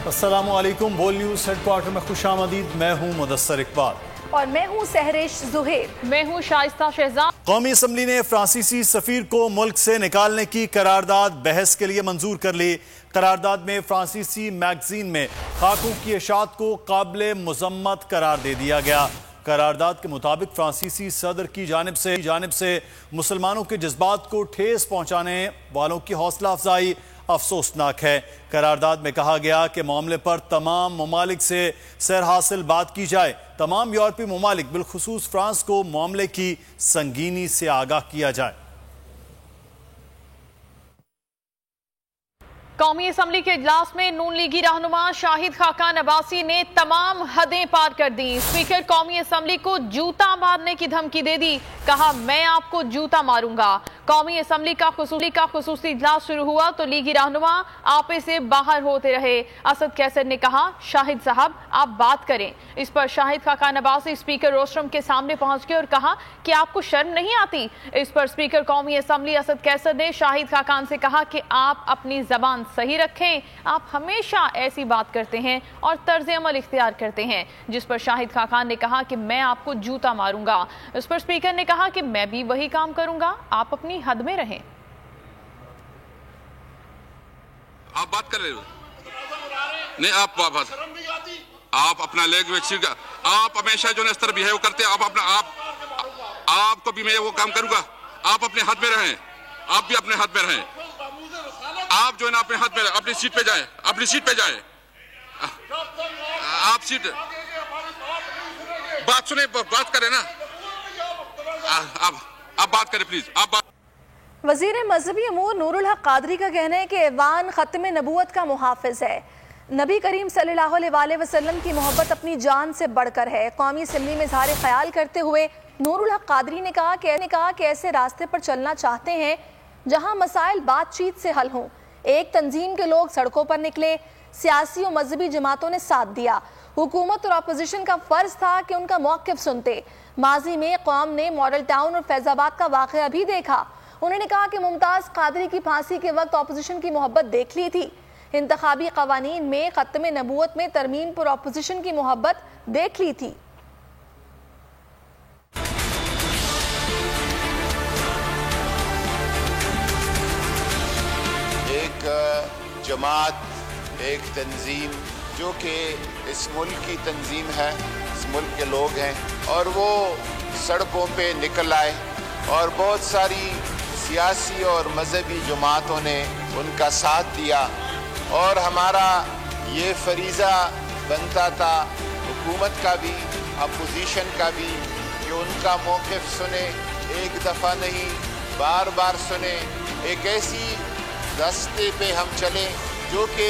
السلام علیکم، بول نیوز ہیڈ کوارٹر میں خوش آمدید۔ میں ہوں مدثر اقبال اور میں ہوں سہرش زہیر۔ میں ہوں شائستہ شہزاد۔ قومی اسمبلی نے فرانسیسی سفیر کو ملک سے نکالنے کی قرارداد بحث کے لیے منظور کر لی۔ قرارداد میں فرانسیسی میگزین میں خاکوں کی اشاعت کو قابل مذمت قرار دے دیا گیا۔ قرارداد کے مطابق فرانسیسی صدر کی جانب سے مسلمانوں کے جذبات کو ٹھیس پہنچانے والوں کی حوصلہ افزائی افسوسناک ہے۔ قرارداد میں کہا گیا کہ معاملے پر تمام ممالک سے سیر حاصل بات کی جائے۔ تمام یورپی ممالک بالخصوص فرانس کو معاملے کی سنگینی سے آگاہ کیا جائے۔ قومی اسمبلی کے اجلاس میں نون لیگی رہنما شاہد خاقان عباسی نے تمام حدیں پار کر دیں۔ اسپیکر قومی اسمبلی کو جوتا مارنے کی دھمکی دے دی، کہا میں آپ کو جوتا ماروں گا۔ قومی اسمبلی کا خصوصی اجلاس شروع ہوا تو لیگی رہنما آپے سے باہر ہوتے رہے۔ اسد کیسر نے کہا شاہد صاحب آپ بات کریں۔ اس پر شاہد خاقان عباسی اسپیکر روسٹرم کے سامنے پہنچ گئے اور کہا کہ آپ کو شرم نہیں آتی۔ اس پر اسپیکر قومی اسمبلی اسد کیسر نے شاہد خاقان سے کہا کہ آپ اپنی زبان صحیح رکھیں، آپ ہمیشہ ایسی بات کرتے ہیں اور طرز عمل اختیار کرتے ہیں، جس پر شاہد خاقان نے کہا کہ میں آپ کو جوتا ماروں گا۔ اس پر اسپیکر نے کہا کہ میں بھی وہی کام کروں گا، آپ اپنی حد میں رہیں۔ آپ بات کر رہے ہو نہیں، آپ اپنا لینگویج کا آپ ہمیشہ جو اس طرح بیہیو کرتے ہیں، آپ کو بھی میں وہ کام کروں گا۔ آپ اپنے حد میں رہیں، آپ بھی اپنے حد میں رہیں۔ آپ جو ہے نا اپنے حد میں رہیں، اپنی سیٹ پہ جائیں، اپنی سیٹ پہ جائیں۔ آپ سیٹ بات سنیں، بات کریں نا، آپ بات کریں پلیز، آپ بات۔ وزیر مذہبی امور نور الحق قادری کا کہنا ہے کہ ایوان ختم نبوت کا محافظ ہے۔ نبی کریم صلی اللہ علیہ وسلم کی محبت اپنی جان سے بڑھ کر ہے۔ قومی اسمبلی میں اظہار خیال کرتے ہوئے نور الحق قادری نے کہا کہ ایسے راستے پر چلنا چاہتے ہیں جہاں مسائل بات چیت سے حل ہوں۔ ایک تنظیم کے لوگ سڑکوں پر نکلے، سیاسی و مذہبی جماعتوں نے ساتھ دیا۔ حکومت اور اپوزیشن کا فرض تھا کہ ان کا موقف سنتے۔ ماضی میں قوم نے ماڈل ٹاؤن اور فیض آباد کا واقعہ بھی دیکھا۔ انہوں نے کہا کہ ممتاز قادری کی پھانسی کے وقت اپوزیشن کی محبت دیکھ لی تھی۔ انتخابی قوانین میں ختم نبوت میں ترمیم پر اپوزیشن کی محبت دیکھ لی تھی۔ ایک جماعت، ایک تنظیم جو کہ اس ملک کی تنظیم ہے، اس ملک کے لوگ ہیں، اور وہ سڑکوں پہ نکل آئے اور بہت ساری سیاسی اور مذہبی جماعتوں نے ان کا ساتھ دیا، اور ہمارا یہ فریضہ بنتا تھا حکومت کا بھی، اپوزیشن کا بھی، کہ ان کا موقف سنیں، ایک دفعہ نہیں بار بار سنیں، ایک ایسی راستے پہ ہم چلیں جو کہ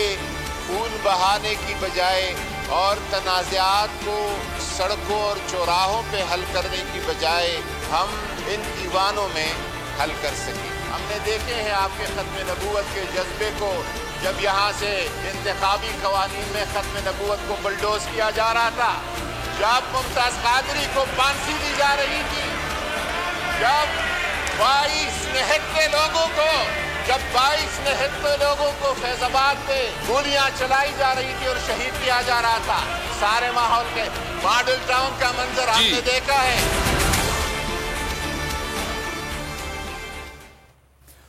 خون بہانے کی بجائے اور تنازعات کو سڑکوں اور چوراہوں پہ حل کرنے کی بجائے ہم ان ایوانوں میں حل کر سکیں۔ ہم نے دیکھے ہیں آپ کے ختم نبوت کے جذبے کو، جب یہاں سے انتخابی قوانین میں ختم نبوت کو بلڈوز کیا جا رہا تھا، جب ممتاز قادری کو پھانسی دی جا رہی تھی، جب 22 نہتے لوگوں کو فیض آباد پہ گولیاں چلائی جا رہی تھی اور شہید کیا جا رہا تھا، سارے ماحول کے ماڈل ٹاؤن کا منظر ہم نے دیکھا ہے۔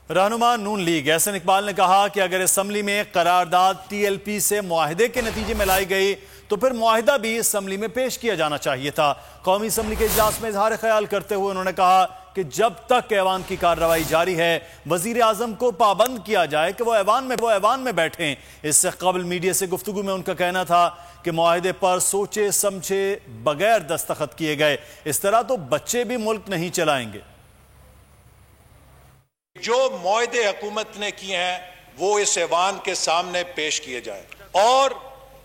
رہنما نون لیگ احسن اقبال نے کہا کہ اگر اسمبلی میں قرارداد ٹی ایل پی سے معاہدے کے نتیجے میں لائی گئی تو پھر معاہدہ بھی اسمبلی میں پیش کیا جانا چاہیے تھا۔ قومی اسمبلی کے اجلاس میں اظہار خیال کرتے ہوئے انہوں نے کہا کہ جب تک ایوان کی کارروائی جاری ہے وزیر اعظم کو پابند کیا جائے کہ وہ ایوان میں بیٹھیں۔ اس سے قبل میڈیا سے گفتگو میں ان کا کہنا تھا کہ معاہدے پر سوچے سمجھے بغیر دستخط کیے گئے، اس طرح تو بچے بھی ملک نہیں چلائیں گے۔ جو معاہدے حکومت نے کیے ہیں وہ اس ایوان کے سامنے پیش کیے جائیں، اور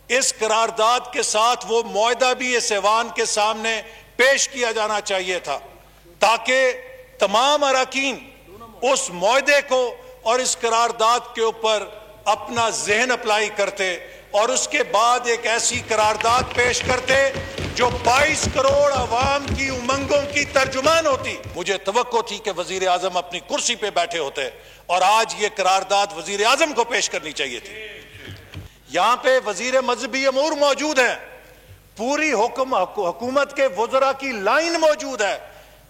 اس قرارداد کے ساتھ وہ معاہدہ بھی اس ایوان کے سامنے پیش کیا جانا چاہیے تھا، تاکہ تمام اراکین اس معاہدے کو اور اس قرارداد کے اوپر اپنا ذہن اپلائی کرتے اور اس کے بعد ایک ایسی قرارداد پیش کرتے جو 22 کروڑ عوام کی امنگوں کی ترجمان ہوتی۔ مجھے توقع تھی کہ وزیر اعظم اپنی کرسی پہ بیٹھے ہوتے اور آج یہ قرارداد وزیر اعظم کو پیش کرنی چاہیے تھی۔ یہاں پہ وزیر مذہبی امور موجود ہیں, پوری حکومت کے وزراء کی لائن موجود ہے,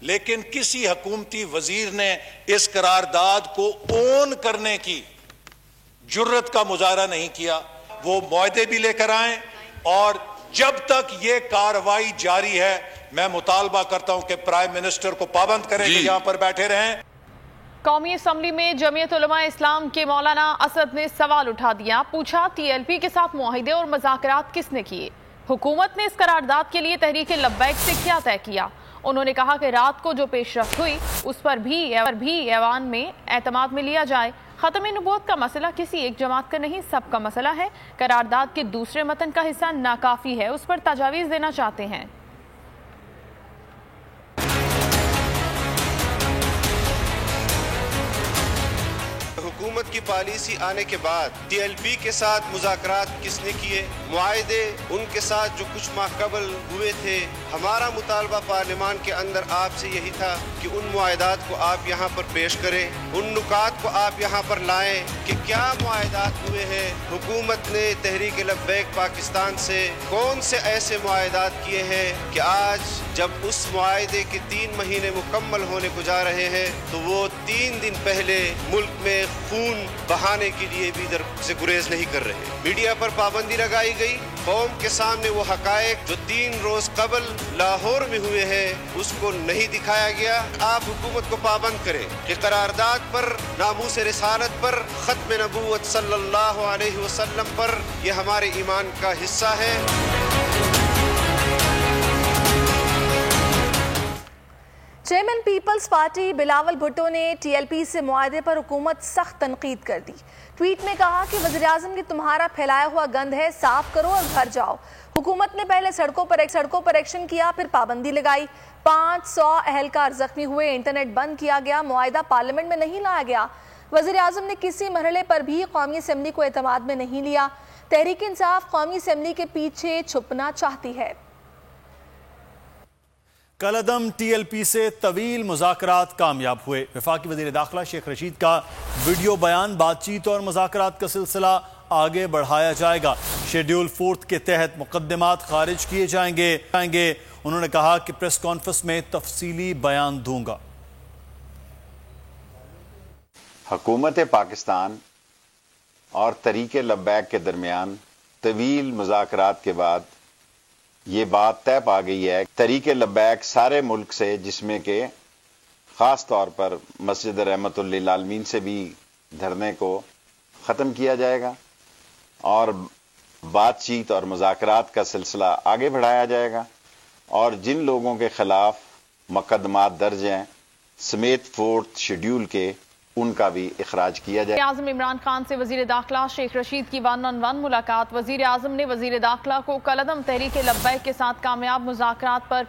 لیکن کسی حکومتی وزیر نے اس قرارداد کو اون کرنے کی جرت کا مظاہرہ نہیں کیا. وہ معاہدے بھی لے کر آئیں, اور جب تک یہ کارروائی جاری ہے میں مطالبہ کرتا ہوں کہ پرائم منسٹر کو پابند کریں کہ یہاں پر بیٹھے رہیں. قومی اسمبلی میں جمعیت علماء اسلام کے مولانا اسد نے سوال اٹھا دیا. پوچھا ٹی ایل پی کے ساتھ معاہدے اور مذاکرات کس نے کیے؟ حکومت نے اس قرارداد کے لیے تحریک لبیک سے کیا طے کیا؟ انہوں نے کہا کہ رات کو جو پیش رفت ہوئی اس پر بھی ایوان میں اعتماد میں لیا جائے. ختم نبوت کا مسئلہ کسی ایک جماعت کا نہیں, سب کا مسئلہ ہے. قرارداد کے دوسرے متن کا حصہ ناکافی ہے, اس پر تجاویز دینا چاہتے ہیں. حکومت کی پالیسی آنے کے بعد ٹی ایل پی کے ساتھ مذاکرات کس نے کیے؟ معاہدے ان کے ساتھ جو کچھ ماہ قبل ہوئے تھے, ہمارا مطالبہ پارلیمان کے اندر آپ سے یہی تھا کہ ان معاہدات کو آپ یہاں پر پیش کریں, ان نکات کو آپ یہاں پر لائیں کہ کیا معاہدات ہوئے ہیں. حکومت نے تحریک لبیک پاکستان سے کون سے ایسے معاہدات کیے ہیں کہ آج جب اس معاہدے کے 3 مہینے مکمل ہونے کو جا رہے ہیں تو وہ 3 دن پہلے ملک میں خون بہانے کے لیے بھی ادھر سے گریز نہیں کر رہے. میڈیا پر پابندی لگائی گئی, قوم کے سامنے وہ حقائق جو 3 روز قبل لاہور میں ہوئے ہیں اس کو نہیں دکھایا گیا. آپ حکومت کو پابند کریں کہ قرارداد پر, ناموس رسالت پر, ختم نبوت صلی اللہ علیہ وسلم پر, یہ ہمارے ایمان کا حصہ ہے. Chairman Peoples Party Bilawal Bhutto نے ٹی ایل پی سے معاہدے پر حکومت سخت تنقید کر دی. ٹویٹ میں کہا کہ وزیراعظم کی تمہارا پھیلایا ہوا گند ہے, صاف کرو اور گھر جاؤ. حکومت نے پہلے سڑکوں پر ایکشن کیا, پھر پابندی لگائی. 500 اہلکار زخمی ہوئے, انٹرنیٹ بند کیا گیا, معاہدہ پارلیمنٹ میں نہیں لایا گیا. وزیراعظم نے کسی مرحلے پر بھی قومی اسمبلی کو اعتماد میں نہیں لیا. تحریک انصاف قومی اسمبلی کے پیچھے چھپنا چاہتی ہے. کل عدم ٹی ایل پی سے طویل مذاکرات کامیاب ہوئے. وفاقی وزیر داخلہ شیخ رشید کا ویڈیو بیان, بات چیت اور مذاکرات کا سلسلہ آگے بڑھایا جائے گا. شیڈیول 4 کے تحت مقدمات خارج کیے جائیں گے. انہوں نے کہا کہ پریس کانفرنس میں تفصیلی بیان دوں گا. حکومت پاکستان اور تحریک لبیک کے درمیان طویل مذاکرات کے بعد یہ بات طے پا گئی ہے. تحریک لبیک سارے ملک سے, جس میں کہ خاص طور پر مسجد رحمت للعالمین سے بھی دھرنے کو ختم کیا جائے گا اور بات چیت اور مذاکرات کا سلسلہ آگے بڑھایا جائے گا. اور جن لوگوں کے خلاف مقدمات درج ہیں سمیت 4 شیڈیول کے, ان کا بھی اخراج کیا جائے. وزیراعظم عمران خان سے وزیر داخلہ شیخ رشید کی 1-on-1 ملاقات. وزیر اعظم نے وزیر داخلہ کو کالعدم تحریک لبیک کے ساتھ کامیاب مذاکرات پر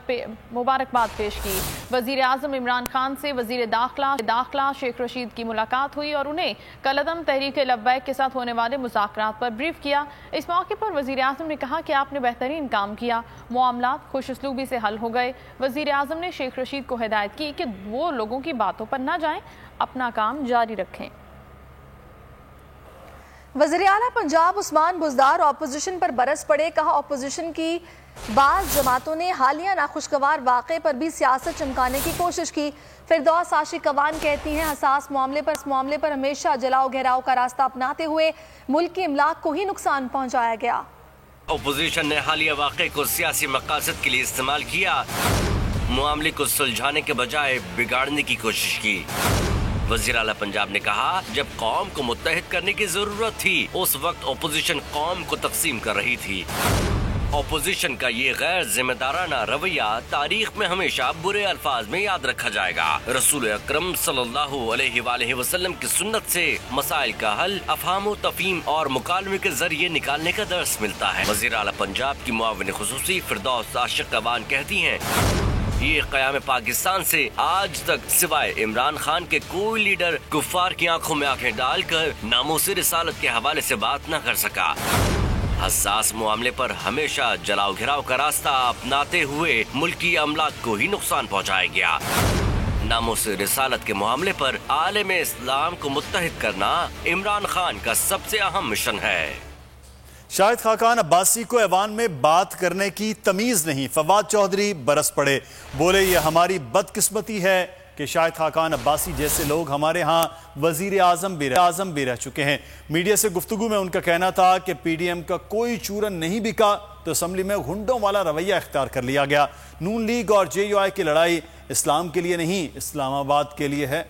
مبارکباد پیش کی. وزیر اعظم عمران خان سے وزیر داخلہ شیخ رشید کی ملاقات ہوئی اور انہیں کالعدم تحریک لبیک کے ساتھ ہونے والے مذاکرات پر بریف کیا. اس موقع پر وزیر اعظم نے کہا کہ آپ نے بہترین کام کیا, معاملات خوش اسلوبی سے حل ہو گئے. وزیر اعظم نے شیخ رشید کو ہدایت کی کہ وہ لوگوں کی باتوں پر نہ جائیں, اپنا کام جاری رکھیں. وزیر اعلیٰ پنجاب عثمان بزدار اپوزیشن پر برس پڑے. کہا اپوزیشن کی بعض جماعتوں نے حالیہ ناخوشگوار واقعے پر بھی سیاست چمکانے کی کوشش کی. فردوس عاشق کوان کہتی ہیں حساس معاملے پر ہمیشہ جلاؤ گھیراؤ کا راستہ اپناتے ہوئے ملک کی املاک کو ہی نقصان پہنچایا گیا. اپوزیشن نے حالیہ واقعے کو سیاسی مقاصد کے لیے استعمال کیا, معاملے کو سلجھانے کے بجائے بگاڑنے کی کوشش کی. وزیر اعلیٰ پنجاب نے کہا جب قوم کو متحد کرنے کی ضرورت تھی اس وقت اپوزیشن قوم کو تقسیم کر رہی تھی. اپوزیشن کا یہ غیر ذمہ دارانہ رویہ تاریخ میں ہمیشہ برے الفاظ میں یاد رکھا جائے گا. رسول اکرم صلی اللہ علیہ وآلہ وسلم کی سنت سے مسائل کا حل افہام و تفہیم اور مکالمے کے ذریعے نکالنے کا درس ملتا ہے. وزیر اعلیٰ پنجاب کی معاون خصوصی فردوس عاشق کوان کہتی ہیں یہ قیام پاکستان سے آج تک سوائے عمران خان کے کوئی لیڈر کفار کی آنکھوں میں آنکھیں ڈال کر ناموس رسالت کے حوالے سے بات نہ کر سکا. حساس معاملے پر ہمیشہ جلاؤ گھراؤ کا راستہ اپناتے ہوئے ملکی املاک کو ہی نقصان پہنچایا گیا. ناموس رسالت کے معاملے پر عالم اسلام کو متحد کرنا عمران خان کا سب سے اہم مشن ہے. شاہد خاقان عباسی کو ایوان میں بات کرنے کی تمیز نہیں، فواد چودھری برس پڑے، بولے یہ ہماری بدقسمتی ہے کہ شاہد خاقان عباسی جیسے لوگ ہمارے ہاں وزیر اعظم بھی رہ چکے ہیں۔ میڈیا سے گفتگو میں ان کا کہنا تھا کہ پی ڈی ایم کا کوئی چورن نہیں بکا تو اسمبلی میں گھنڈوں والا رویہ اختیار کر لیا گیا۔ نون لیگ اور جے یو آئی کی لڑائی اسلام کے لیے نہیں، اسلام آباد کے لیے ہے۔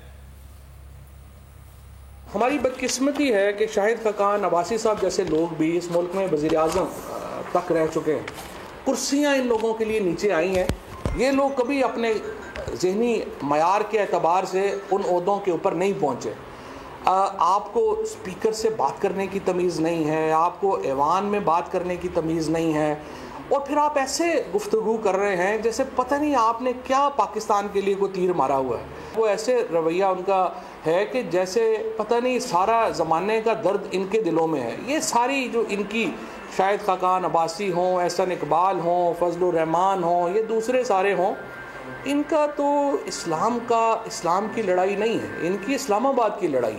ہماری بدقسمتی ہے کہ شاہد خاقان عباسی صاحب جیسے لوگ بھی اس ملک میں وزیر اعظم تک رہ چکے ہیں، کرسیاں ان لوگوں کے لیے نیچے آئی ہیں۔ یہ لوگ کبھی اپنے ذہنی معیار کے اعتبار سے ان عہدوں کے اوپر نہیں پہنچے۔ آپ کو اسپیکر سے بات کرنے کی تمیز نہیں ہے، آپ کو ایوان میں بات کرنے کی تمیز نہیں ہے، اور پھر آپ ایسے گفتگو کر رہے ہیں جیسے پتہ نہیں آپ نے کیا پاکستان کے لیے کوئی تیر مارا ہوا ہے۔ وہ ایسے رویہ ان کا ہے کہ جیسے پتہ نہیں سارا زمانے کا درد ان کے دلوں میں ہے۔ یہ ساری جو ان کی شاہد خاقان عباسی ہوں، احسن اقبال ہوں، فضل الرحمان ہوں، یہ دوسرے سارے ہوں، ان کا تو اسلام کی لڑائی نہیں ہے، ان کی اسلام آباد کی لڑائی ہے۔